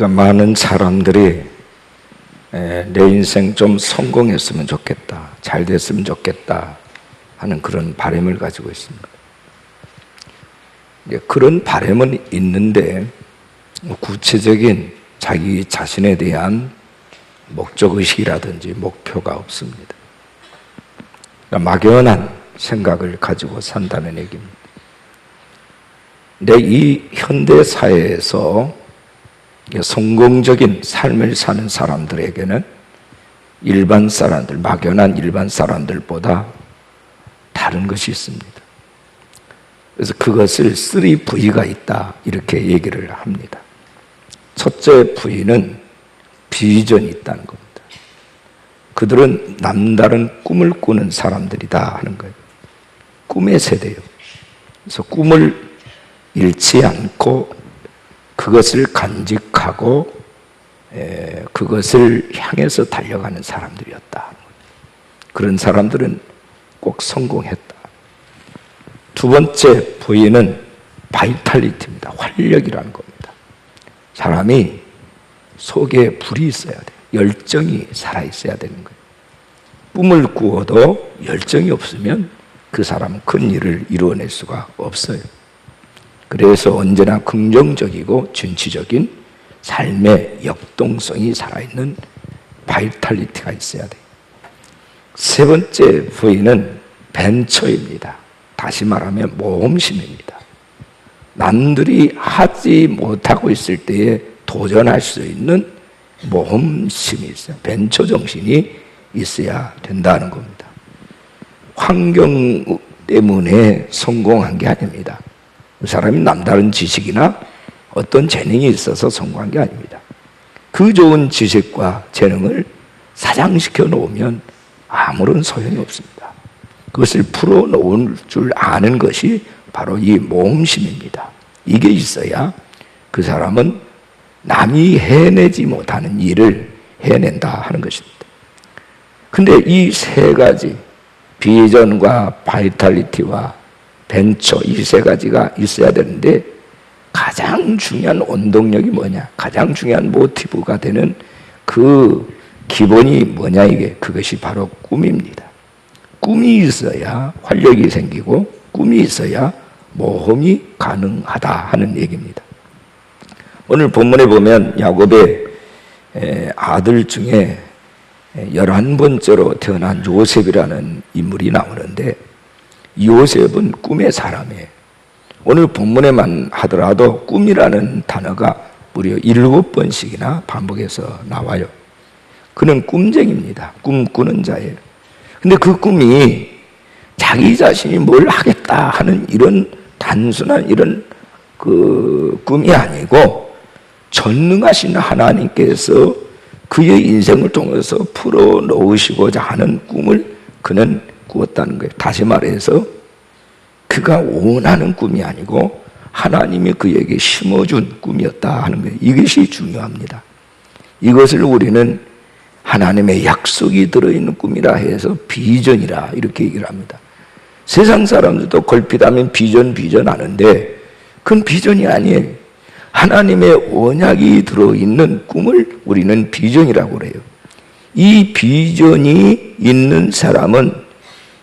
그러니까 많은 사람들이 내 인생 좀 성공했으면 좋겠다, 잘 됐으면 좋겠다 하는 그런 바람을 가지고 있습니다. 그런 바람은 있는데 구체적인 자기 자신에 대한 목적의식이라든지 목표가 없습니다. 그러니까 막연한 생각을 가지고 산다는 얘기입니다. 근데 이 현대 사회에서 성공적인 삶을 사는 사람들에게는 일반 사람들, 막연한 일반 사람들보다 다른 것이 있습니다. 그래서 그것을 3V가 있다 이렇게 얘기를 합니다. 첫째 V는 비전이 있다는 겁니다. 그들은 남다른 꿈을 꾸는 사람들이다 하는 거예요. 꿈의 세대예요. 그래서 꿈을 잃지 않고 그것을 간직하고 그것을 향해서 달려가는 사람들이었다. 그런 사람들은 꼭 성공했다. 두 번째 V는 바이탈리티입니다. 활력이라는 겁니다. 사람이 속에 불이 있어야 돼요. 열정이 살아있어야 되는 거예요. 꿈을 꾸어도 열정이 없으면 그 사람은 큰 일을 이루어낼 수가 없어요. 그래서 언제나 긍정적이고 진취적인 삶의 역동성이 살아있는 바이탈리티가 있어야 돼요. 세 번째 V는 벤처입니다. 다시 말하면 모험심입니다. 남들이 하지 못하고 있을 때에 도전할 수 있는 모험심이 있어요. 벤처 정신이 있어야 된다는 겁니다. 환경 때문에 성공한 게 아닙니다. 그 사람이 남다른 지식이나 어떤 재능이 있어서 성공한 게 아닙니다. 그 좋은 지식과 재능을 사장시켜 놓으면 아무런 소용이 없습니다. 그것을 풀어놓을 줄 아는 것이 바로 이 모험심입니다. 이게 있어야 그 사람은 남이 해내지 못하는 일을 해낸다 하는 것입니다. 근데 이 세 가지, 비전과 바이탈리티와 벤처, 이 세 가지가 있어야 되는데 가장 중요한 원동력이 뭐냐? 가장 중요한 모티브가 되는 그 기본이 뭐냐? 그것이 바로 꿈입니다. 꿈이 있어야 활력이 생기고 꿈이 있어야 모험이 가능하다 하는 얘기입니다. 오늘 본문에 보면 야곱의 아들 중에 11번째로 태어난 요셉이라는 인물이 나오는데 요셉은 꿈의 사람이에요. 오늘 본문에만 하더라도 꿈이라는 단어가 무려 7번씩이나 반복해서 나와요. 그는 꿈쟁이입니다. 꿈꾸는 자예요. 근데 그 꿈이 자기 자신이 뭘 하겠다 하는 이런 단순한 이런 그 꿈이 아니고 전능하신 하나님께서 그의 인생을 통해서 풀어놓으시고자 하는 꿈을 그는 꾸었다는 거예요. 다시 말해서 그가 원하는 꿈이 아니고 하나님이 그에게 심어준 꿈이었다 하는 거예요. 이것이 중요합니다. 이것을 우리는 하나님의 약속이 들어있는 꿈이라 해서 비전이라 이렇게 얘기를 합니다. 세상 사람들도 걸핏하면 비전 하는데 그건 비전이 아니에요. 하나님의 언약이 들어있는 꿈을 우리는 비전이라고 그래요. 이 비전이 있는 사람은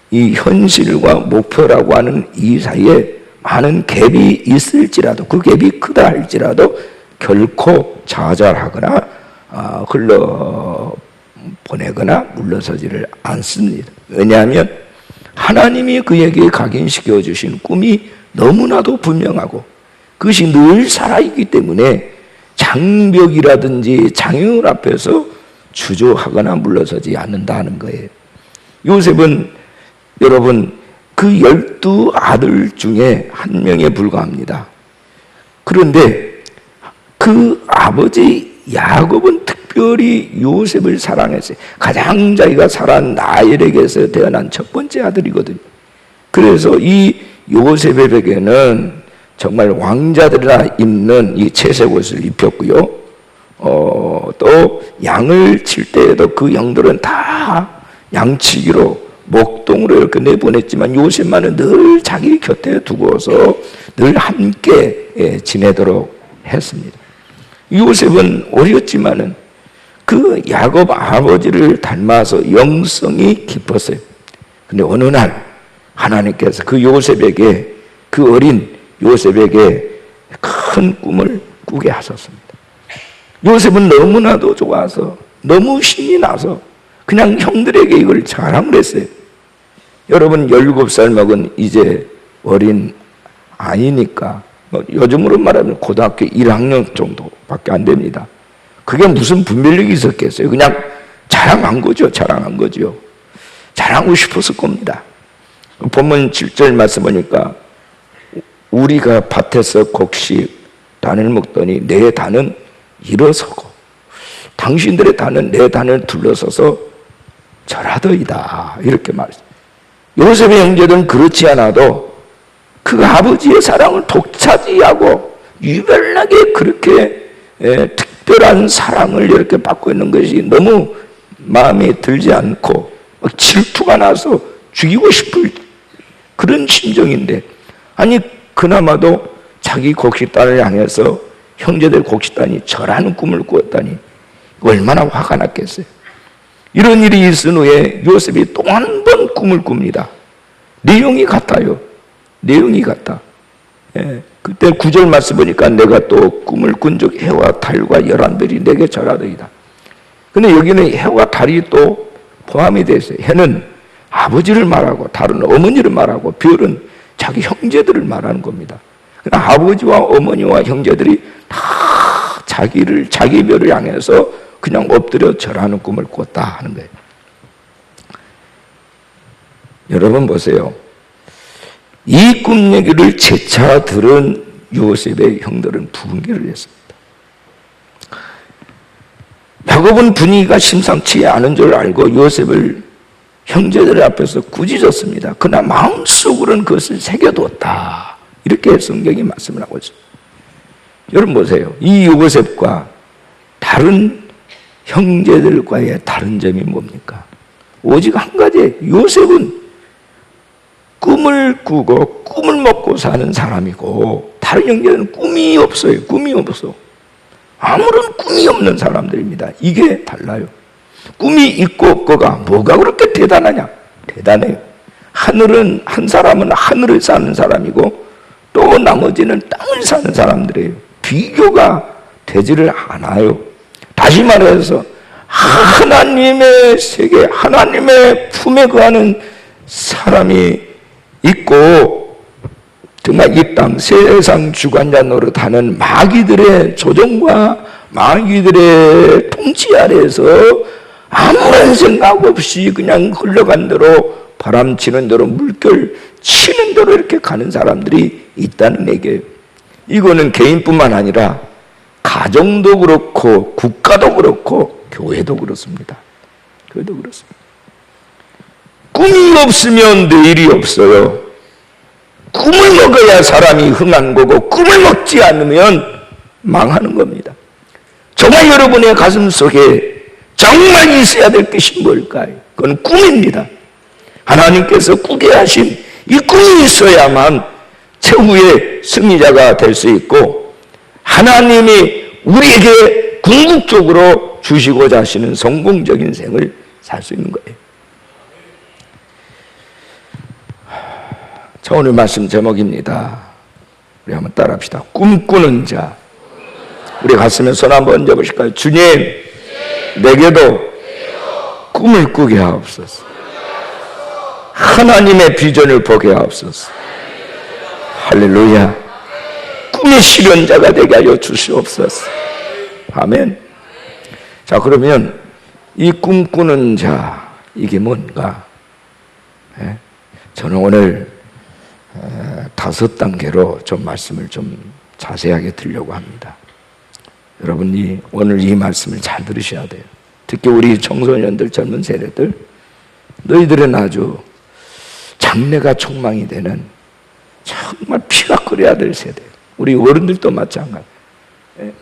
이 현실과 목표라고 하는 이 사이에 많은 갭이 있을지라도 그 갭이 크다 할지라도 결코 좌절하거나 흘러보내거나 물러서지를 않습니다. 왜냐하면 하나님이 그에게 각인시켜 주신 꿈이 너무나도 분명하고 그것이 늘 살아있기 때문에 장벽이라든지 장애물 앞에서 주저하거나 물러서지 않는다는 거예요. 요셉은 여러분 그 12아들 중에 한 명에 불과합니다. 그런데 그 아버지 야곱은 특별히 요셉을 사랑했어요. 가장 자기가 사랑한 라헬에게서 태어난 첫 번째 아들이거든요. 그래서 이 요셉에게는 정말 왕자들이나 입는 이 채색 옷을 입혔고요. 또 양을 칠 때에도 그 양들은 다 양치기로 목동으로 이렇게 내보냈지만 요셉만은 늘 자기 곁에 두고서 늘 함께 지내도록 했습니다. 요셉은 어렸지만은 그 야곱 아버지를 닮아서 영성이 깊었어요. 근데 어느 날 하나님께서 그 요셉에게, 그 어린 요셉에게 큰 꿈을 꾸게 하셨습니다. 요셉은 너무나도 좋아서, 너무 신이 나서 그냥 형들에게 이걸 자랑을 했어요. 여러분, 17살 먹은 이제 어린 아이니까 요즘으로 말하면 고등학교 1학년 정도밖에 안 됩니다. 그게 무슨 분별력이 있었겠어요? 그냥 자랑한 거죠. 자랑한 거죠. 자랑하고 싶었을 겁니다. 본문 7절 말씀 보니까 우리가 밭에서 곡식 단을 먹더니 내 단은 일어서고 당신들의 단은 내 단을 둘러서서 절하더이다. 이렇게 말했어요. 요셉의 형제들은 그렇지 않아도 그 아버지의 사랑을 독차지하고 유별나게 그렇게 특별한 사랑을 이렇게 받고 있는 것이 너무 마음에 들지 않고 질투가 나서 죽이고 싶을 그런 심정인데, 아니 그나마도 자기 곡식단을 향해서 형제들 곡식단이 절하는 꿈을 꾸었다니 얼마나 화가 났겠어요. 이런 일이 있은 후에 요셉이 또 한 번 꿈을 꿉니다. 내용이 같아요. 내용이 같아. 그때 9절 말씀 보니까 내가 또 꿈을 꾼 적 해와 달과 열한별이 내게 절하더이다. 근데 여기는 해와 달이 또 포함이 되어 있어요. 해는 아버지를 말하고 달은 어머니를 말하고 별은 자기 형제들을 말하는 겁니다. 아버지와 어머니와 형제들이 다 자기 별을 향해서 그냥 엎드려 절하는 꿈을 꿨다 하는 거예요. 여러분 보세요. 이 꿈 얘기를 재차 들은 요셉의 형들은 분개를 했습니다. 야곱은 분위기가 심상치 않은 줄 알고 요셉을 형제들 앞에서 꾸짖었습니다. 그러나 마음속으로는 그것을 새겨두었다. 이렇게 성경이 말씀을 하고 있습니다. 여러분 보세요. 이 요셉과 다른 형제들과의 다른 점이 뭡니까? 오직 한 가지. 요셉은 꿈을 꾸고 꿈을 먹고 사는 사람이고 다른 형제들은 꿈이 없어요. 꿈이 없어. 아무런 꿈이 없는 사람들입니다. 이게 달라요. 꿈이 있고 없고가 뭐가 그렇게 대단하냐? 대단해요. 하늘은, 한 사람은 하늘을 사는 사람이고 또 나머지는 땅을 사는 사람들이에요. 비교가 되지를 않아요. 다시 말해서 하나님의 세계, 하나님의 품에 거하는 사람이 있고 정말 이 땅 세상 주관자 노릇하는 마귀들의 조종과 마귀들의 통치 아래에서 아무런 생각 없이 그냥 흘러간 대로 바람치는 대로 물결 치는 대로 이렇게 가는 사람들이 있다는 얘기예요. 이거는 개인뿐만 아니라 가정도 그렇고 국가도 그렇고 교회도 그렇습니다. 교회도 그렇습니다. 꿈이 없으면 내일이 없어요. 꿈을 먹어야 사람이 흥한 거고 꿈을 먹지 않으면 망하는 겁니다. 정말 여러분의 가슴 속에 정말 있어야 될 것이 뭘까요? 그건 꿈입니다. 하나님께서 꾸게 하신 이 꿈이 있어야만 최후의 승리자가 될 수 있고 하나님이 우리에게 궁극적으로 주시고자 하시는 성공적인 생을 살 수 있는 거예요. 자, 오늘 말씀 제목입니다. 우리 한번 따라합시다. 꿈꾸는 자. 우리 가슴에 손 한번 얹어보실까요? 주님, 내게도 꿈을 꾸게 하옵소서. 하나님의 비전을 보게 하옵소서. 할렐루야. 꿈의 실현자가 되게 하여 주시옵소서. 아멘. 자, 그러면 이 꿈꾸는 자, 이게 뭔가? 저는 오늘 5단계로 좀 말씀을 좀 자세하게 드리려고 합니다. 여러분이 오늘 이 말씀을 잘 들으셔야 돼요. 특히 우리 청소년들, 젊은 세대들, 너희들은 아주 장래가 촉망이 되는 정말 피가 끓여야 될 세대. 우리 어른들도 마찬가지.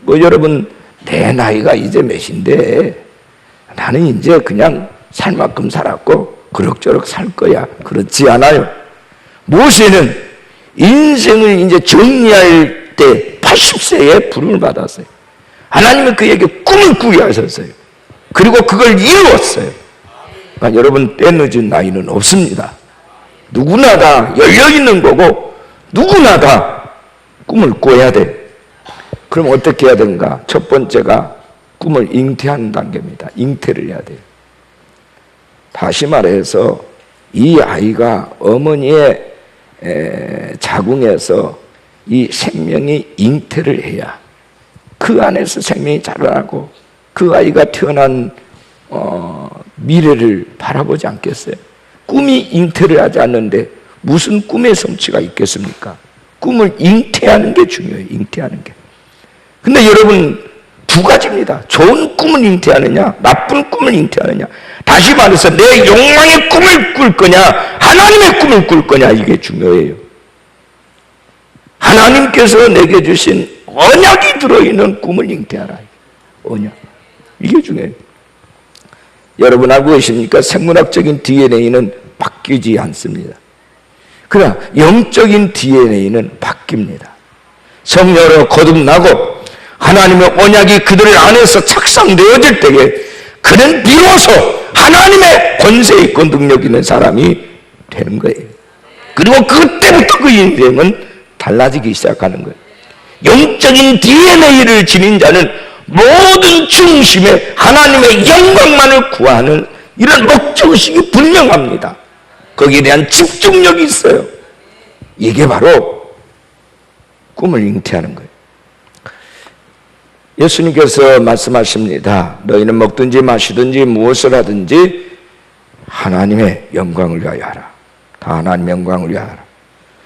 뭐 여러분, 내 나이가 이제 몇인데 나는 이제 그냥 살 만큼 살았고 그럭저럭 살 거야. 그렇지 않아요. 모세는 인생을 이제 정리할 때 80세에 부름을 받았어요. 하나님은 그에게 꿈을 꾸게 하셨어요. 그리고 그걸 이루었어요. 그러니까 여러분, 때늦은 나이는 없습니다. 누구나 다 열려있는 거고 누구나 다 꿈을 꿔야 돼. 그럼 어떻게 해야 되는가? 첫 번째가 꿈을 잉태하는 단계입니다. 잉태를 해야 돼요. 다시 말해서 이 아이가 어머니의 자궁에서 이 생명이 잉태를 해야 그 안에서 생명이 자라나고 그 아이가 태어난 미래를 바라보지 않겠어요? 꿈이 잉태를 하지 않는데 무슨 꿈의 성취가 있겠습니까? 꿈을 잉태하는 게 중요해요. 잉태하는 게. 근데 여러분, 두 가지입니다. 좋은 꿈을 잉태하느냐, 나쁜 꿈을 잉태하느냐. 다시 말해서 내 욕망의 꿈을 꿀 거냐, 하나님의 꿈을 꿀 거냐, 이게 중요해요. 하나님께서 내게 주신 언약이 들어있는 꿈을 잉태하라. 언약. 이게 중요해요. 여러분 알고 계십니까? 생물학적인 DNA는 바뀌지 않습니다. 그러나 영적인 DNA는 바뀝니다. 성령으로 거듭나고 하나님의 언약이 그들 안에서 착상되어질 때에 그는 비로소 하나님의 권세 있고 능력 있는 사람이 되는 거예요. 그리고 그때부터 그 인생은 달라지기 시작하는 거예요. 영적인 DNA를 지닌 자는 모든 중심에 하나님의 영광만을 구하는 이런 목적의식이 분명합니다. 거기에 대한 집중력이 있어요. 이게 바로 꿈을 잉태하는 거예요. 예수님께서 말씀하십니다. 너희는 먹든지 마시든지 무엇을 하든지 하나님의 영광을 위하여 하라. 다 하나님의 영광을 위하여 하라.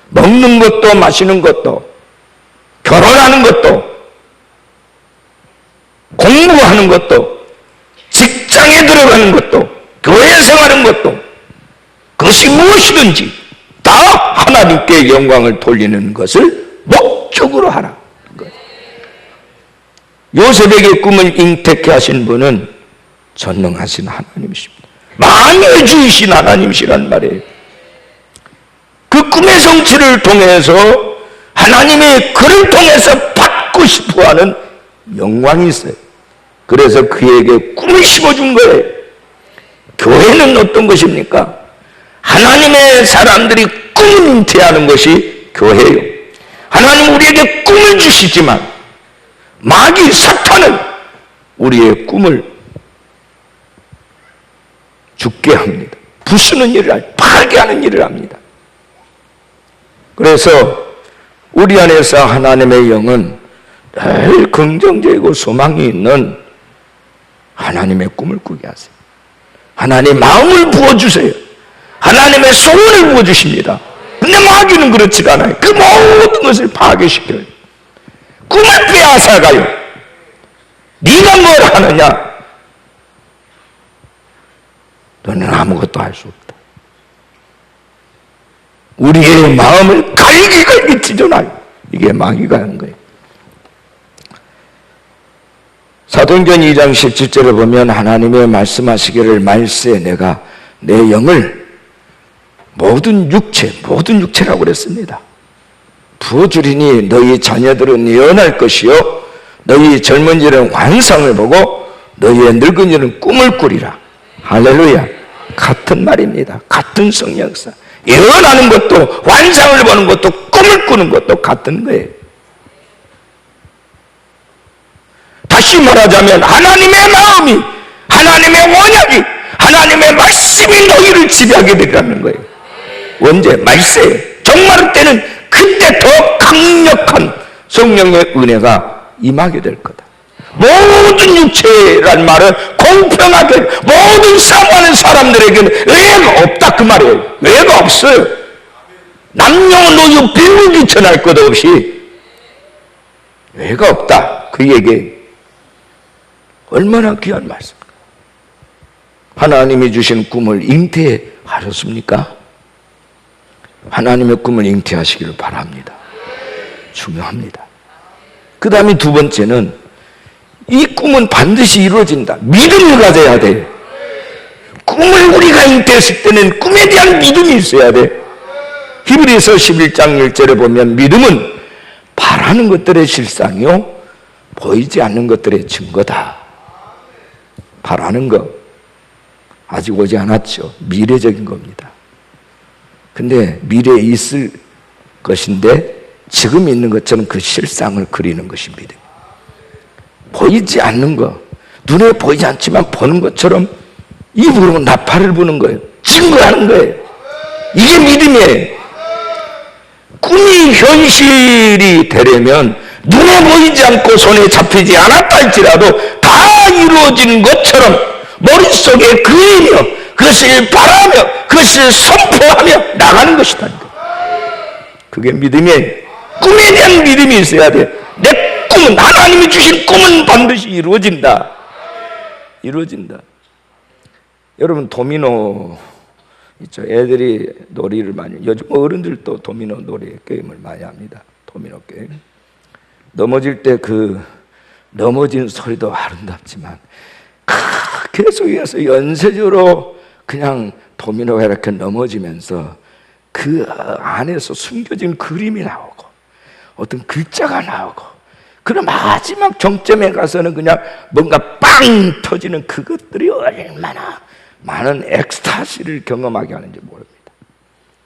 먹는 것도 마시는 것도 결혼하는 것도 공부하는 것도 직장에 들어가는 것도 교회 생활하는 것도 그것이 무엇이든지 다 하나님께 영광을 돌리는 것을 목적으로 하라. 요셉에게 꿈을 잉태케 하신 분은 전능하신 하나님이십니다. 만유의 주이신 하나님이시란 말이에요. 그 꿈의 성취를 통해서 하나님이 그를 통해서 받고 싶어하는 영광이 있어요. 그래서 그에게 꿈을 심어준 거예요. 교회는 어떤 것입니까? 하나님의 사람들이 꿈을 잉태하는 것이 교회예요. 하나님 우리에게 꿈을 주시지만 마귀 사탄은 우리의 꿈을 죽게 합니다. 부수는 일을 파괴하는 일을 합니다. 그래서 우리 안에서 하나님의 영은 늘 긍정적이고 소망이 있는 하나님의 꿈을 꾸게 하세요. 하나님의 마음을 부어주세요. 하나님의 소원을 부어주십니다. 근데 마귀는 그렇지 않아요. 그 모든 것을 파괴시켜요. 꿈을 빼앗아가요. 네가 뭘 하느냐? 너는 아무것도 할 수 없다. 우리의 마음을 갈기갈기 찢어놔요. 이게 마귀가 하는 거예요. 사도행전 2장 17절을 보면 하나님의 말씀하시기를 말세 내가 내 영을 모든 육체라고 그랬습니다. 부어주리니 너희 자녀들은 예언할 것이요 너희 젊은이들은 환상을 보고 너희의 늙은이들은 꿈을 꾸리라. 할렐루야. 같은 말입니다. 같은 성령사. 예언하는 것도 환상을 보는 것도 꿈을 꾸는 것도 같은 거예요. 다시 말하자면 하나님의 마음이 하나님의 언약이 하나님의 말씀이 너희를 지배하게 되라는 거예요. 언제? 말세에. 종말 때는 그때 더 강력한 성령의 은혜가 임하게 될 거다. 모든 육체란 말은 공평하게 모든 사모하는 사람들에게는 의회가 없다 그 말이에요. 의회가 없어요. 남녀노소 비무기천할 것 없이 의회가 없다. 그에게 얼마나 귀한 말씀입니까? 하나님이 주신 꿈을 잉태하셨습니까? 하나님의 꿈을 잉태하시기를 바랍니다. 중요합니다. 그 다음에 두 번째는 이 꿈은 반드시 이루어진다. 믿음을 가져야 돼요. 꿈을 우리가 잉태했을 때는 꿈에 대한 믿음이 있어야 돼. 히브리서 11장 1절에 보면 믿음은 바라는 것들의 실상이요 보이지 않는 것들의 증거다. 바라는 것 아직 오지 않았죠. 미래적인 겁니다. 근데 미래에 있을 것인데 지금 있는 것처럼 그 실상을 그리는 것이 믿음. 보이지 않는 것, 눈에 보이지 않지만 보는 것처럼 입으로 나팔을 부는 거예요. 증거하는 거예요. 이게 믿음이에요. 꿈이 현실이 되려면 눈에 보이지 않고 손에 잡히지 않았다 할지라도 다 이루어진 것처럼 머릿속에 그리며 그것을 바라며 그것을 선포하며 나가는 것이다. 그게 믿음이에요. 꿈에 대한 믿음이 있어야 돼. 내 꿈은, 하나님이 주신 꿈은 반드시 이루어진다. 이루어진다. 여러분, 도미노 있죠. 애들이 놀이를 많이, 요즘 어른들도 도미노 놀이 게임을 많이 합니다. 도미노 게임. 넘어질 때 그 넘어진 소리도 아름답지만 계속해서 연쇄적으로 그냥 도미노가 이렇게 넘어지면서 그 안에서 숨겨진 그림이 나오고 어떤 글자가 나오고, 그럼 마지막 정점에 가서는 그냥 뭔가 빵 터지는 그것들이 얼마나 많은 엑스타시를 경험하게 하는지 모릅니다.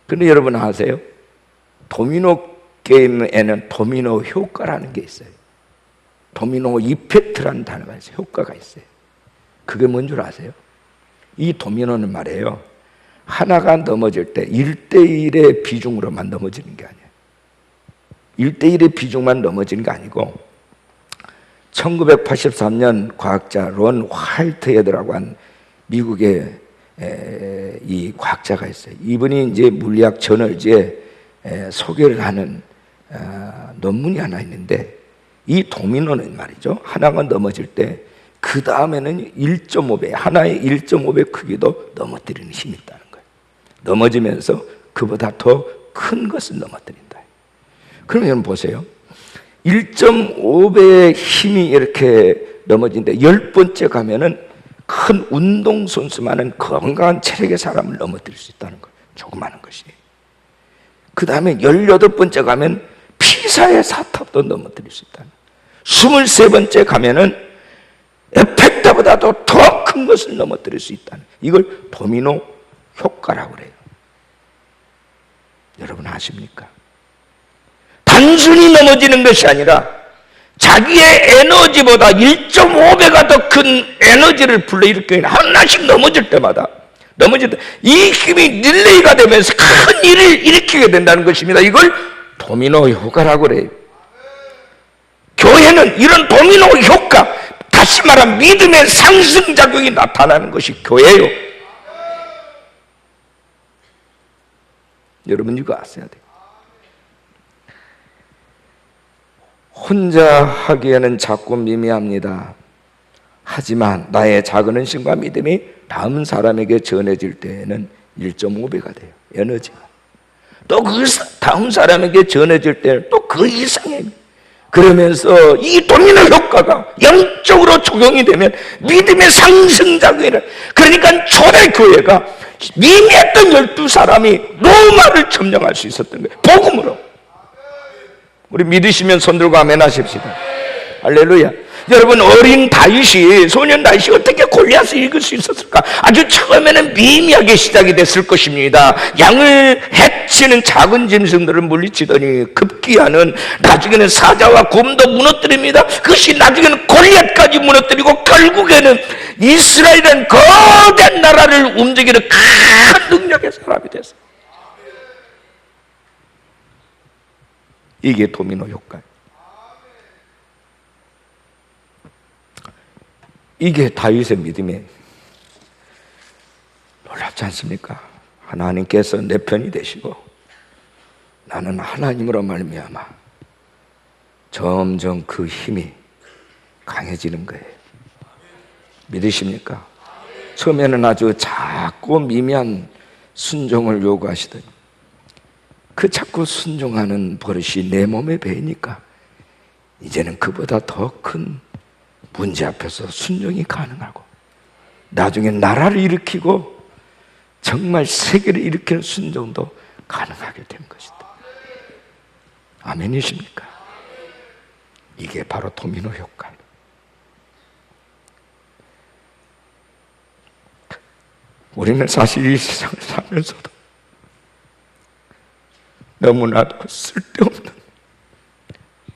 그런데 여러분 아세요? 도미노 게임에는 도미노 효과라는 게 있어요. 도미노 이펙트라는 단어가 있어요. 효과가 있어요. 그게 뭔 줄 아세요? 이 도미노는 말이에요, 하나가 넘어질 때 1대1의 비중으로만 넘어지는 게 아니에요. 1대1의 비중만 넘어지는 게 아니고, 1983년 과학자 론 화이트헤드라고 한 미국의 이 과학자가 있어요. 이분이 이제 물리학 저널지에 소개를 하는 논문이 하나 있는데, 이 도미노는 말이죠, 하나가 넘어질 때 그 다음에는 1.5배, 하나의 1.5배 크기도 넘어뜨리는 힘이 있다는 거예요. 넘어지면서 그보다 더 큰 것을 넘어뜨린다. 그럼 여러분 보세요. 1.5배의 힘이 이렇게 넘어진데 10번째 가면은 큰 운동선수만은 건강한 체력의 사람을 넘어뜨릴 수 있다는 거예요. 조그마한 것이. 그 다음에 18번째 가면 피사의 사탑도 넘어뜨릴 수 있다는 거예요. 23번째 가면은 에펙타보다도 더 큰 것을 넘어뜨릴 수 있다는, 이걸 도미노 효과라고 그래요. 여러분 아십니까? 단순히 넘어지는 것이 아니라 자기의 에너지보다 1.5배가 더 큰 에너지를 불러일으키는, 하나씩 넘어질 때마다 이 힘이 릴레이가 되면서 큰 일을 일으키게 된다는 것입니다. 이걸 도미노 효과라고 그래요. 교회는 이런 도미노 효과, 다시 말하면 믿음의 상승작용이 나타나는 것이 교회예요. 여러분 이거 아셔야 돼요. 혼자 하기에는 자꾸 미미합니다. 하지만 나의 작은 헌신과 믿음이 다음 사람에게 전해질 때에는 1.5배가 돼요. 에너지가. 또 그 다음 사람에게 전해질 때는 또 그 이상의, 그러면서 이 도미노 효과가 영적으로 적용이 되면 믿음의 상승작용이라. 그러니까 초대교회가 미미했던 12사람이 로마를 점령할 수 있었던 거예요. 복음으로. 우리 믿으시면 손 들고 아멘 하십시다. 할렐루야. 여러분, 어린 다윗이, 소년 다윗이 어떻게 골리앗을 이길 수 있었을까? 아주 처음에는 미미하게 시작이 됐을 것입니다. 양을 해치는 작은 짐승들을 물리치더니 급기야는 나중에는 사자와 곰도 무너뜨립니다. 그것이 나중에는 골리앗까지 무너뜨리고 결국에는 이스라엘은 거대한 나라를 움직이는 큰 능력의 사람이 됐어요. 이게 도미노 효과예요. 이게 다윗의 믿음이에요. 놀랍지 않습니까? 하나님께서 내 편이 되시고 나는 하나님으로 말미암아 점점 그 힘이 강해지는 거예요. 믿으십니까? 처음에는 아주 작고 미미한 순종을 요구하시더니 그 자꾸 순종하는 버릇이 내 몸에 배이니까 이제는 그보다 더 큰 문제 앞에서 순종이 가능하고 나중에 나라를 일으키고 정말 세계를 일으키는 순종도 가능하게 된 것이다. 아멘이십니까? 이게 바로 도미노 효과. 우리는 사실 이 세상을 살면서도 너무나도 쓸데없는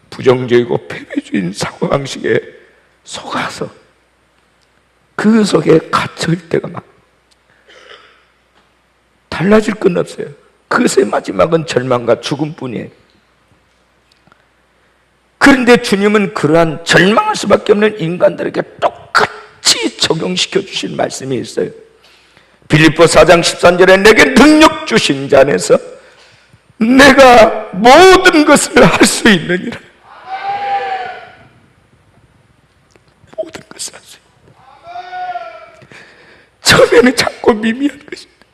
부정적이고 패배주의인 사고방식에 속아서 그 속에 갇혀있을 때가 막 달라질 건 없어요. 그것의 마지막은 절망과 죽음뿐이에요. 그런데 주님은 그러한 절망할 수밖에 없는 인간들에게 똑같이 적용시켜 주신 말씀이 있어요. 빌립보 4장 13절에 내게 능력 주신 자 안에서 내가 모든 것을 할 수 있느니라. 모든 것을 할 수 있다. 처음에는 작고 미미한 것입니다.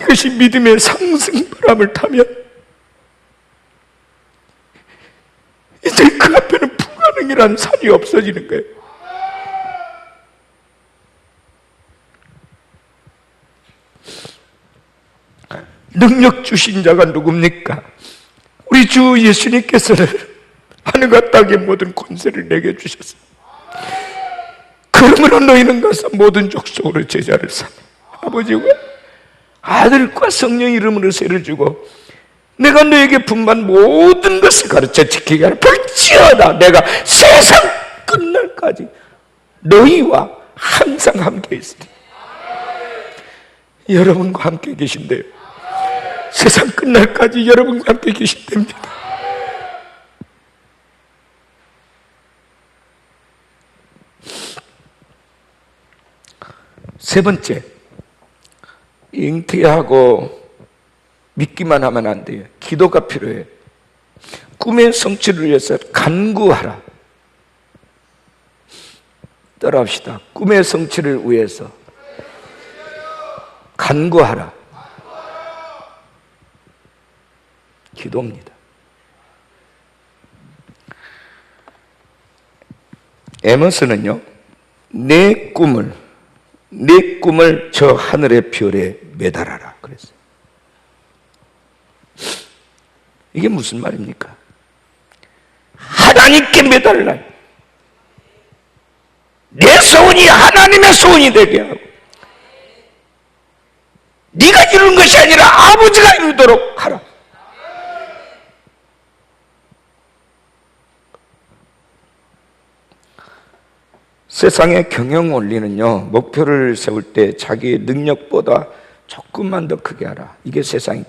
이것이 믿음의 상승바람을 타면 이제 그 앞에는 불가능이라는 산이 없어지는 거예요. 능력 주신 자가 누굽니까? 우리 주 예수님께서는 하늘과 땅의 모든 권세를 내게 주셨어요. 그러므로 너희는 가서 모든 족속으로 제자를 삼아 아버지와 아들과 성령 이름으로 세를 주고 내가 너에게 분반 모든 것을 가르쳐 지키게 하라. 볼지어다 내가 세상 끝날까지 너희와 항상 함께 있으리. 여러분과 함께 계신대요. 세상 끝날까지 여러분과 함께 계신답니다. 세 번째, 잉태하고 믿기만 하면 안 돼요. 기도가 필요해요. 꿈의 성취를 위해서 간구하라. 따라합시다. 꿈의 성취를 위해서 간구하라. 기도입니다. 에머슨은요, 내 꿈을 저 하늘의 별에 매달아라 그랬어요. 이게 무슨 말입니까? 하나님께 매달라. 내 소원이 하나님의 소원이 되게 하고 네가 이루는 것이 아니라 아버지가 이루도록 하라. 세상의 경영 원리는요, 목표를 세울 때 자기의 능력보다 조금만 더 크게 하라. 이게 세상의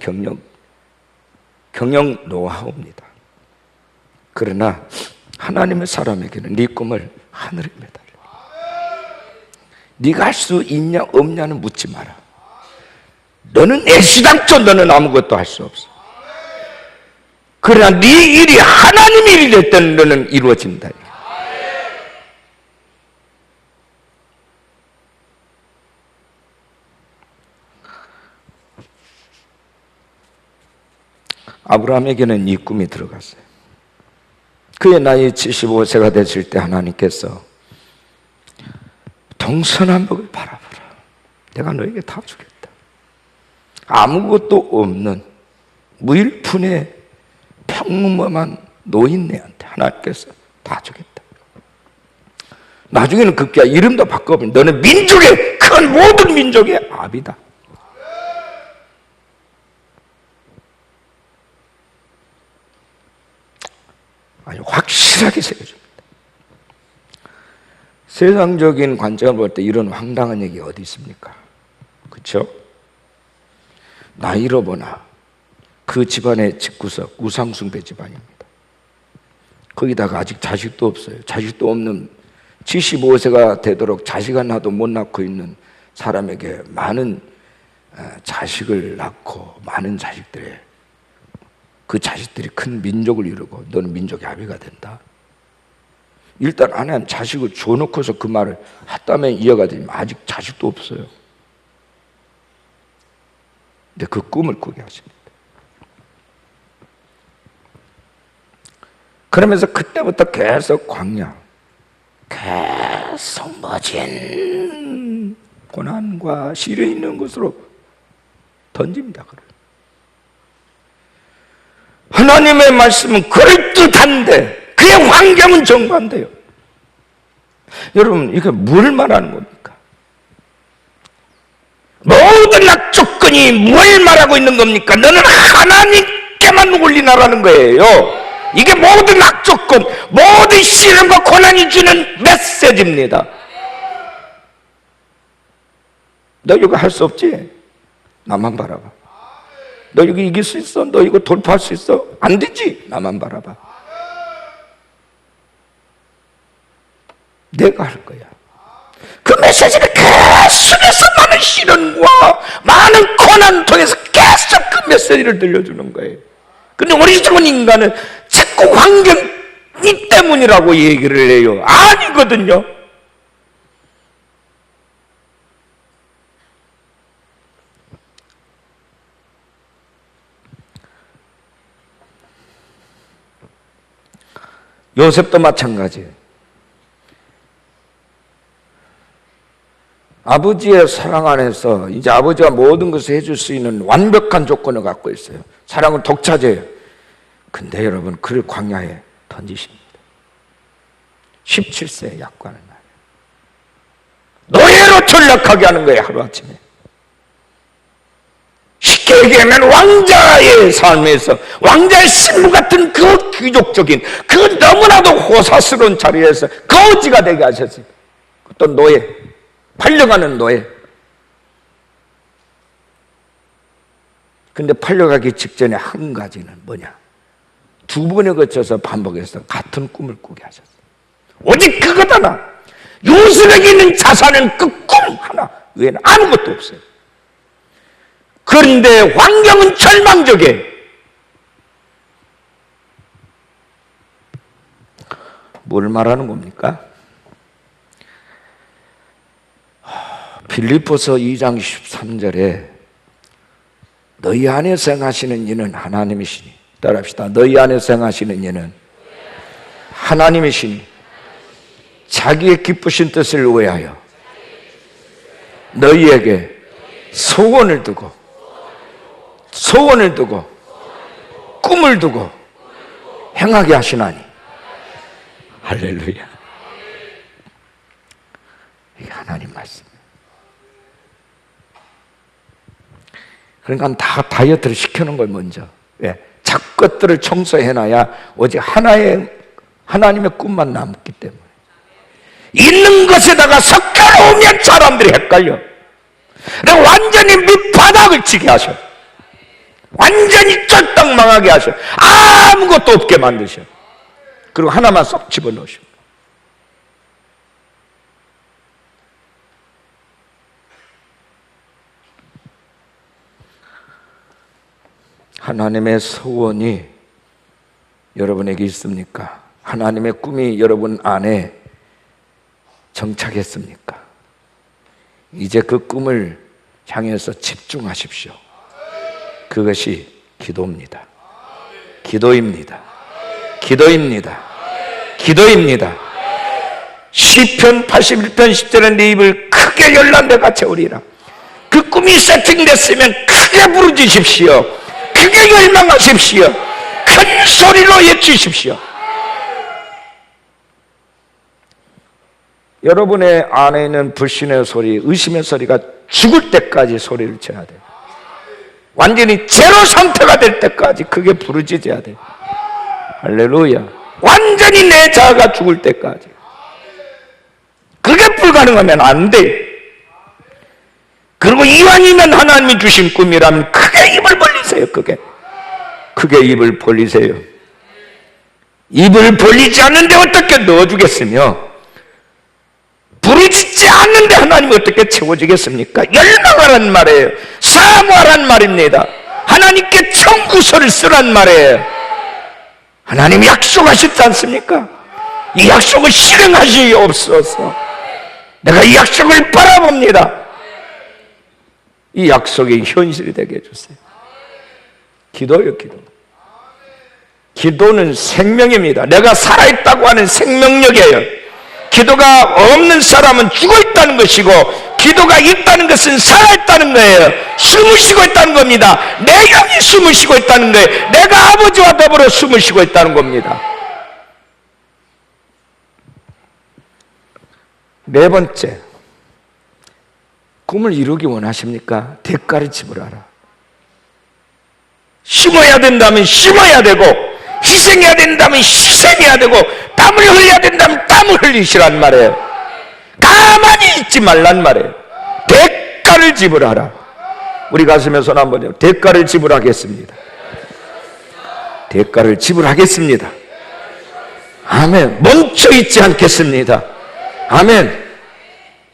경영 노하우입니다. 그러나 하나님의 사람에게는 네 꿈을 하늘에 매달려. 네가 할 수 있냐 없냐는 묻지 마라. 너는 애시당초 너는 아무것도 할 수 없어. 그러나 네 일이 하나님 일이 됐던 너는 이루어진다. 아브라함에게는 이 꿈이 들어갔어요. 그의 나이 75세가 됐을 때 하나님께서 동서남북을 바라보라. 내가 너에게 다 주겠다. 아무것도 없는 무일푼의 평범한 노인네한테 하나님께서 다 주겠다. 나중에는 급기야 이름도 바꿔보면 너는 민족의 큰 모든 민족의 아비다. 아주 확실하게 새겨줍니다. 세상적인 관점을 볼 때 이런 황당한 얘기 어디 있습니까? 그렇죠? 나이로 보나 그 집안의 집구석 우상숭배 집안입니다. 거기다가 아직 자식도 없어요. 자식도 없는 75세가 되도록 자식 하나도 못 낳고 있는 사람에게 많은 자식을 낳고 많은 자식들의 그 자식들이 큰 민족을 이루고 너는 민족의 아비가 된다. 일단 아내는 자식을 줘놓고서 그 말을 핫담에 이어가 되면 아직 자식도 없어요. 근데 그 꿈을 꾸게 하십니다. 그러면서 그때부터 계속 광야, 계속 멋진 고난과 시련이 있는 곳으로 던집니다. 그를. 하나님의 말씀은 그럴듯한데 그의 환경은 정반대요. 여러분, 이게 뭘 말하는 겁니까? 모든 악조건이 뭘 말하고 있는 겁니까? 너는 하나님께만 올리나라는 거예요. 이게 모든 악조건, 모든 시련과 고난이 주는 메시지입니다. 너 이거 할 수 없지? 나만 바라봐. 너 이거 이길 수 있어? 너 이거 돌파할 수 있어? 안 되지? 나만 바라봐. 내가 할 거야. 그 메시지를 계속해서 많은 시련과 많은 고난을 통해서 계속 그 메시지를 들려주는 거예요. 근데 어리석은 인간은 자꾸 환경이 때문이라고 얘기를 해요. 아니거든요. 요셉도 마찬가지예요. 아버지의 사랑 안에서 이제 아버지가 모든 것을 해줄 수 있는 완벽한 조건을 갖고 있어요. 사랑은 독차지해요. 근데 여러분, 그를 광야에 던지십니다. 17세에 약관을 말해요. 노예로 전락하게 하는 거예요, 하루아침에. 쉽게 얘기하면 왕자의 삶에서, 왕자의 신부 같은 그 귀족적인, 그 너무나도 호사스러운 자리에서 거지가 되게 하셨어요. 또 노예, 팔려가는 노예. 근데 팔려가기 직전에 한 가지는 뭐냐? 두 번에 거쳐서 반복해서 같은 꿈을 꾸게 하셨어요. 오직 그것 하나, 요셉에게 있는 자산은 그 꿈 하나 외에는 아무것도 없어요. 그런데 환경은 절망적이에요. 뭘 말하는 겁니까? 빌립보서 2장 13절에 너희 안에서 행하시는 이는 하나님이시니, 따라합시다. 너희 안에서 행하시는 이는 하나님이시니 자기의 기쁘신 뜻을 위하여 너희에게 소원을 두고 꿈을 두고 행하게 하시나니. 할렐루야. 이게 하나님 말씀. 그러니까 다 다이어트를 시켜놓은 걸 먼저. 왜? 작것들을 청소해놔야 오직 하나님의 꿈만 남기 때문에. 있는 것에다가 섞어놓으면 사람들이 헷갈려. 완전히 밑바닥을 치게 하셔. 완전히 쫄딱 망하게 하셔. 아무것도 없게 만드셔. 그리고 하나만 쏙 집어넣으셔. 하나님의 소원이 여러분에게 있습니까? 하나님의 꿈이 여러분 안에 정착했습니까? 이제 그 꿈을 향해서 집중하십시오. 그것이 기도입니다. 기도입니다. 기도입니다. 기도입니다. 시편 81편 10절에 네 입을 크게 열라 내가 채우리라. 그 꿈이 세팅됐으면 크게 부르짖으십시오. 크게 열망하십시오. 큰 소리로 외치십시오. 여러분의 안에 있는 불신의 소리, 의심의 소리가 죽을 때까지 소리를 쳐야 돼요. 완전히 제로 상태가 될 때까지 크게 부르짖어야 돼요. 할렐루야. 완전히 내 자아가 죽을 때까지. 그게 불가능하면 안 돼. 그리고 이왕이면 하나님이 주신 꿈이라면 크게 입을 벌리세요. 크게 입을 벌리세요. 입을 벌리지 않는데 어떻게 넣어주겠으며, 부르짖지 않는데 하나님이 어떻게 채워주겠습니까? 열망하란 말이에요. 사모하란 말입니다. 하나님께 청구서를 쓰란 말이에요. 하나님이 약속하셨지 않습니까? 이 약속을 실행하시옵소서. 내가 이 약속을 바라봅니다. 이 약속이 현실이 되게 해주세요. 기도요, 기도. 기도는 생명입니다. 내가 살아있다고 하는 생명력이에요. 기도가 없는 사람은 죽어있다는 것이고, 기도가 있다는 것은 살아있다는 거예요. 숨을 쉬고 있다는 겁니다. 내 영이 숨을 쉬고 있다는 거예요. 내가 아버지와 더불어 숨을 쉬고 있다는 겁니다. 네 번째, 꿈을 이루기 원하십니까? 대가를 지불하라. 심어야 된다면 심어야 되고, 희생해야 된다면 희생해야 되고, 땀을 흘려야 된다면 땀을 흘리시란 말이에요. 가만히 있지 말란 말이에요. 대가를 지불하라. 우리 가슴에 손 한번 해요. 대가를 지불하겠습니다. 대가를 지불하겠습니다. 아멘. 멈춰있지 않겠습니다. 아멘.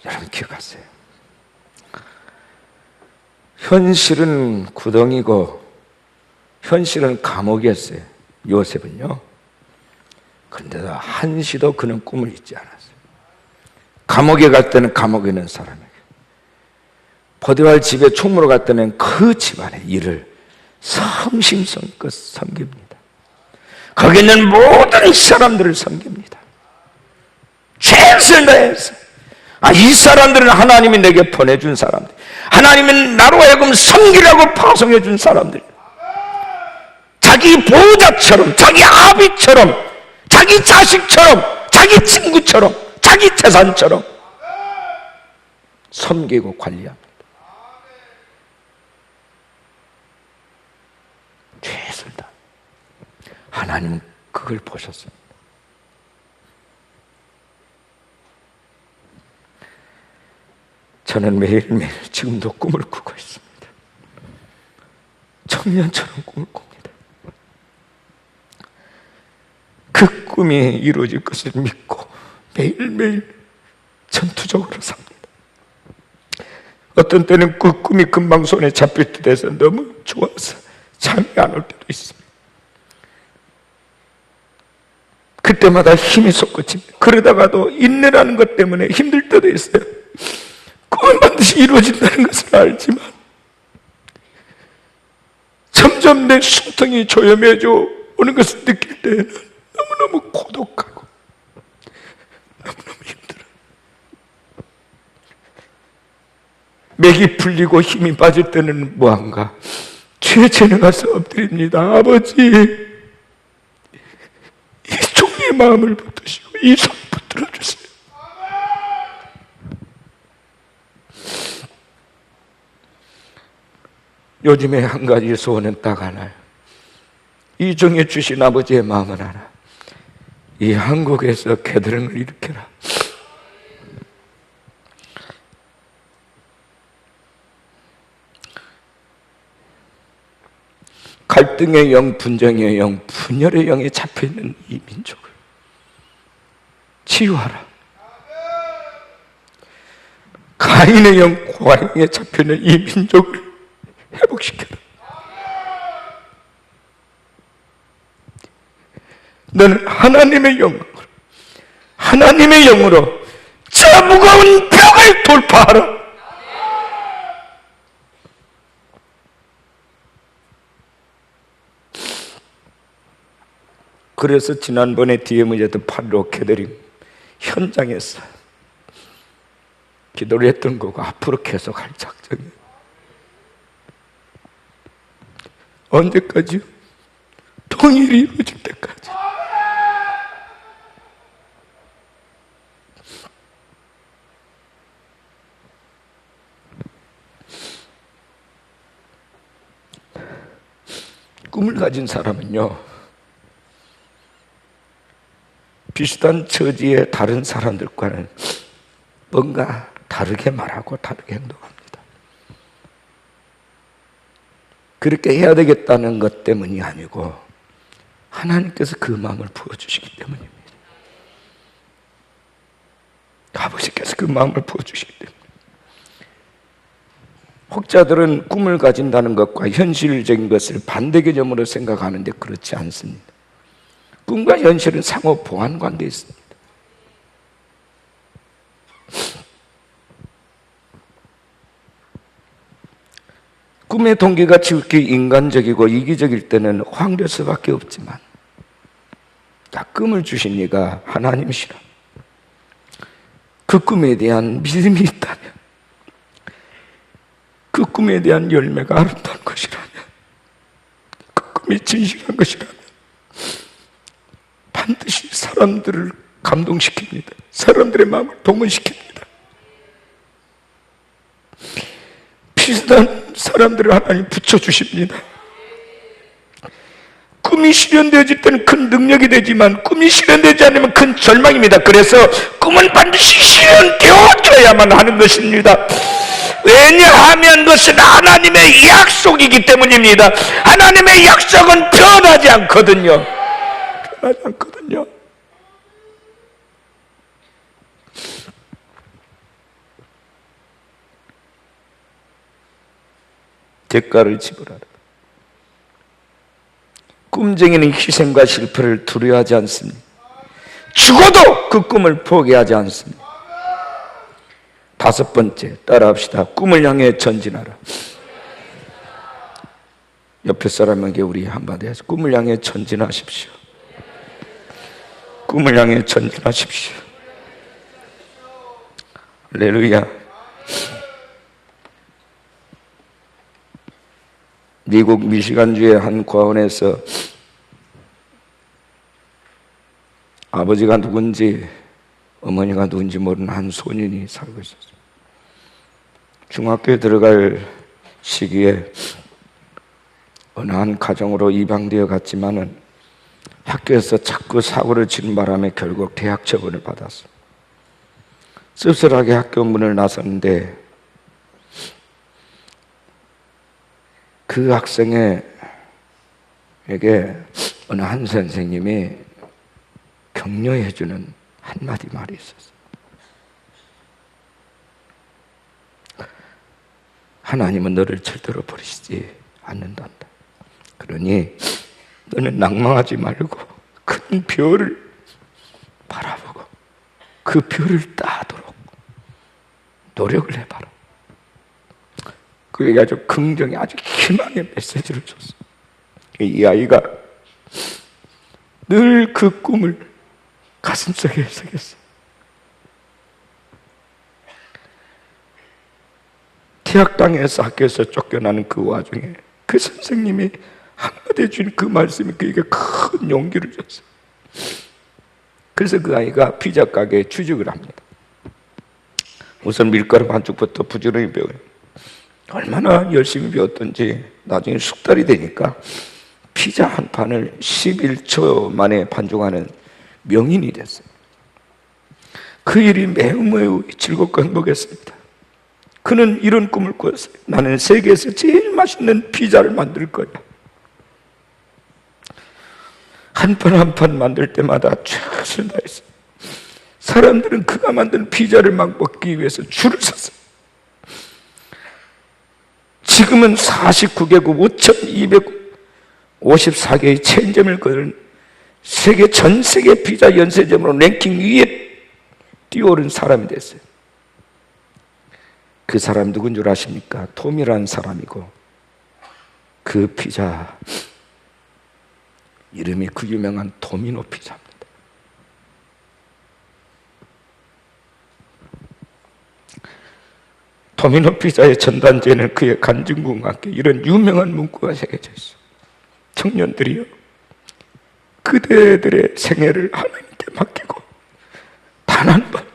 여러분 기억하세요. 현실은 구덩이고 현실은 감옥이었어요. 요셉은요. 그런데도 한시도 그는 꿈을 잊지 않았어요. 감옥에 갈 때는 감옥에 있는 사람에게, 포디발 집에 총무로 갈 때는 그 집안의 일을 성심성껏 섬깁니다. 거기 있는 모든 사람들을 섬깁니다. 최선을 다해서. 이 사람들은 하나님이 내게 보내준 사람들, 하나님은 나로 하여금 섬기라고 파송해 준 사람들, 자기 보호자처럼, 자기 아비처럼, 자기 자식처럼, 자기 친구처럼, 자기 재산처럼 섬기고 관리합니다. 최선을 다. 하나님은 그걸 보셨습니다. 저는 매일매일 지금도 꿈을 꾸고 있습니다. 청년처럼 꿈을 꿉니다. 그 꿈이 이루어질 것을 믿고 매일매일 전투적으로 삽니다. 어떤 때는 그 꿈이 금방 손에 잡힐 때 돼서 너무 좋아서 잠이 안 올 때도 있습니다. 그때마다 힘이 솟구칩니다. 그러다가도 인내라는 것 때문에 힘들 때도 있어요. 꿈은 반드시 이루어진다는 것을 알지만 점점 내 숨통이 조여매져 오는 것을 느낄 때에는 너무너무 고독하고 너무너무 힘들어요. 맥이 풀리고 힘이 빠질 때는 뭐한가? 죄전에 가서 엎드립니다. 아버지, 이 종의 마음을 붙드시고 이 손 붙들어 주세요. 요즘에 한 가지 소원은 딱 하나요. 이 종에 주신 아버지의 마음은 하나. 이 한국에서 개드름을 일으켜라. 갈등의 영, 분쟁의 영, 분열의 영에 잡혀있는 이 민족을 치유하라. 가인의 영, 고아영에 잡혀있는 이 민족을 회복시켜라. 너는 하나님의 영으로, 하나님의 영으로 저 무거운 벽을 돌파하라. 그래서 지난번에 DM에도 8로 캐더링 현장에서 기도를 했던 거고 앞으로 계속 할 작정이에요. 언제까지요? 통일이 이루어질 때까지. 꿈을 가진 사람은요, 비슷한 처지의 다른 사람들과는 뭔가 다르게 말하고 다르게 행동합니다. 그렇게 해야 되겠다는 것 때문이 아니고 하나님께서 그 마음을 부어주시기 때문입니다. 아버지께서 그 마음을 부어주시기 때문에. 혹자들은 꿈을 가진다는 것과 현실적인 것을 반대 개념으로 생각하는데 그렇지 않습니다. 꿈과 현실은 상호 보완 관계에 있습니다. 꿈의 동기가 지극히 인간적이고 이기적일 때는 황될 수밖에 없지만, 꿈을 주신 이가 하나님이시라. 그 꿈에 대한 믿음이 있다면 꿈에 대한 열매가 아름다운 것이라면, 그 꿈이 진실한 것이라면 반드시 사람들을 감동시킵니다. 사람들의 마음을 동원시킵니다. 비슷한 사람들을 하나님 붙여주십니다. 꿈이 실현되어질 때는 큰 능력이 되지만 꿈이 실현되지 않으면 큰 절망입니다. 그래서 꿈은 반드시 실현되어져야만 하는 것입니다. 왜냐하면 그것은 하나님의 약속이기 때문입니다. 하나님의 약속은 변하지 않거든요. 변하지 않거든요. 대가를 지불하라. 꿈쟁이는 희생과 실패를 두려워하지 않습니다. 죽어도 그 꿈을 포기하지 않습니다. 다섯 번째, 따라합시다. 꿈을 향해 전진하라. 옆에 사람에게 우리 한마디 해서 꿈을 향해 전진하십시오. 꿈을 향해 전진하십시오. 할렐루야. 미국 미시간주의 한 과원에서 아버지가 누군지 어머니가 누군지 모르는 한 소년이 살고 있었어요. 중학교에 들어갈 시기에 어느 한 가정으로 입양되어 갔지만은 학교에서 자꾸 사고를 치는 바람에 결국 대학 처분을 받았어요. 씁쓸하게 학교 문을 나섰는데 그 학생에게 어느 한 선생님이 격려해주는 한마디 말이 있었어요. 하나님은 너를 절대로 버리시지 않는단다. 그러니 너는 낭망하지 말고 큰 별을 바라보고 그 별을 따도록 노력을 해봐라. 그에게 아주 긍정의 아주 희망의 메시지를 줬어요. 이 아이가 늘 그 꿈을 가슴속에 새겼어요. 퇴학당해서 학교에서 쫓겨나는 그 와중에 그 선생님이 한마디 해준 그 말씀이 그에게 큰 용기를 줬어요. 그래서 그 아이가 피자 가게에 취직을 합니다. 우선 밀가루 반죽부터 부지런히 배워요. 얼마나 열심히 배웠던지 나중에 숙달이 되니까 피자 한 판을 11초 만에 반죽하는 명인이 됐어요. 그 일이 매우 즐겁고 행복했습니다. 그는 이런 꿈을 꾸었어요. 나는 세계에서 제일 맛있는 피자를 만들 거야. 한 판 한 판 만들 때마다 최선을 다했어요. 사람들은 그가 만든 피자를 막 먹기 위해서 줄을 섰어요. 지금은 49개국 5,254개의 체인점을 거는 전 세계 피자 연쇄점으로 랭킹 위에 뛰어오른 사람이 됐어요. 그 사람 누군 줄 아십니까? 톰이라는 사람이고 그 피자 이름이 그 유명한 도미노 피자입니다. 도미노 피자의 전단지에는 그의 간증문과 함께 이런 유명한 문구가 새겨져 있어요. 청년들이여, 그대들의 생애를 하나님께 맡기고 단 한 번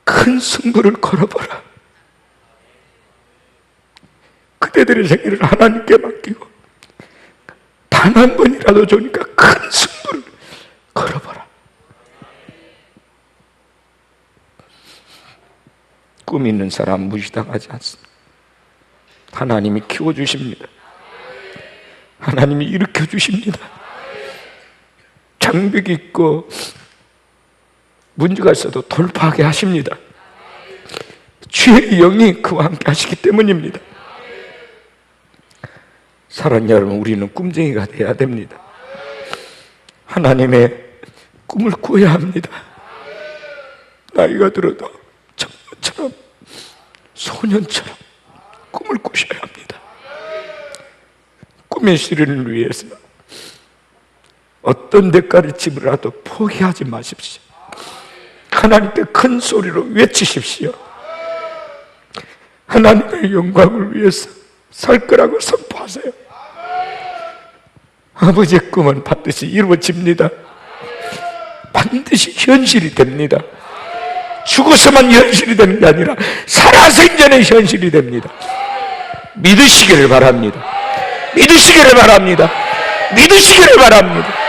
큰 승부를 걸어보라. 그대들의 생애를 하나님께 맡기고 단 한 번이라도 좋으니까 큰 승부를 걸어보라. 꿈 있는 사람 무시당하지 않습니다. 하나님이 키워주십니다. 하나님이 일으켜주십니다. 장벽이 있고 문제가 있어도 돌파하게 하십니다. 주의 영이 그와 함께 하시기 때문입니다. 사랑하는 여러분, 우리는 꿈쟁이가 되어야 됩니다. 하나님의 꿈을 꾸어야 합니다. 나이가 들어도 청년처럼 소년처럼 꿈을 꾸셔야 합니다. 꿈의 실현을 위해서 어떤 대가를 지불하도 포기하지 마십시오. 하나님께 큰 소리로 외치십시오. 하나님의 영광을 위해서 살 거라고 선포하세요. 아버지의 꿈은 반드시 이루어집니다. 반드시 현실이 됩니다. 죽어서만 현실이 되는 게 아니라 살아생전에 현실이 됩니다. 믿으시기를 바랍니다. 믿으시기를 바랍니다. 믿으시기를 바랍니다.